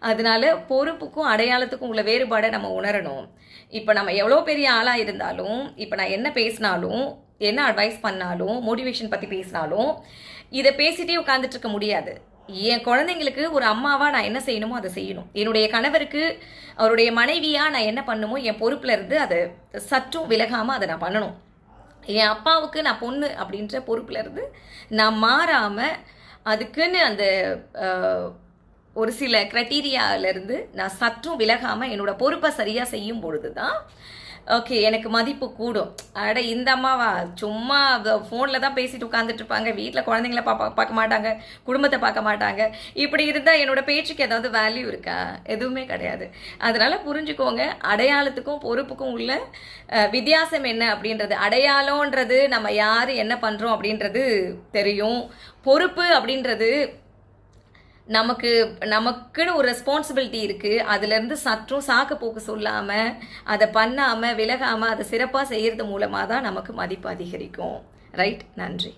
அதனால பொறுப்புக்கும் அடையாளத்துக்கும் உள்ள வேறுபாடை நம்ம உணரணும். இப்போ நம்ம எவ்வளோ பெரிய ஆளாக இருந்தாலும், இப்போ நான் என்ன பேசினாலும், என்ன அட்வைஸ் பண்ணாலும், மோட்டிவேஷன் பற்றி பேசினாலும், இதை பேசிட்டே உட்காந்துட்டு இருக்க முடியாது. என் குழந்தைங்களுக்கு ஒரு அம்மாவாக நான் என்ன செய்யணுமோ அதை செய்யணும். என்னுடைய கணவருக்கு அவருடைய மனைவியாக நான் என்ன பண்ணுமோ என் பொறுப்பில் இருந்து அதை சற்றும் விலகாமல் அதை நான் பண்ணணும். என் அப்பாவுக்கு நான் பொண்ணு அப்படின்ற பொறுப்பில் இருந்து நான் மாறாமல் அதுக்குன்னு அந்த ஒரு சில க்ரைட்டீரியாவிலேருந்து நான் சற்றும் விலகாமல் என்னோடய பொறுப்பை சரியாக செய்யும் பொழுது தான் ஓகே எனக்கு மதிப்பு கூடும். அட இந்த அம்மாவா சும்மா ஃபோனில் தான் பேசிட்டு உட்காந்துட்ருப்பாங்க, வீட்டில் குழந்தைங்கள பார்க்க மாட்டாங்க, குடும்பத்தை பார்க்க மாட்டாங்க, இப்படி இருந்தால் என்னோடய பேச்சுக்கு ஏதாவது வேல்யூ இருக்கா? எதுவுமே கிடையாது. அதனால் புரிஞ்சுக்கோங்க, அடையாளத்துக்கும் பொறுப்புக்கும் உள்ள வித்தியாசம் என்ன அப்படின்றது. அடையாளன்றது நம்ம யார் என்ன பண்ணுறோம் அப்படின்றது தெரியும். பொறுப்பு அப்படின்றது நமக்குன்னு ஒரு ரெஸ்பான்சிபிலிட்டி இருக்குது. அதுலேருந்து சற்றும் சாக்கு போக்கு சொல்லாமல் அதை பண்ணாமல் விலகாமல் அதை சிறப்பாக செய்கிறது மூலமாக தான் நமக்கு மதிப்பு அதிகரிக்கும். ரைட்? நன்றி.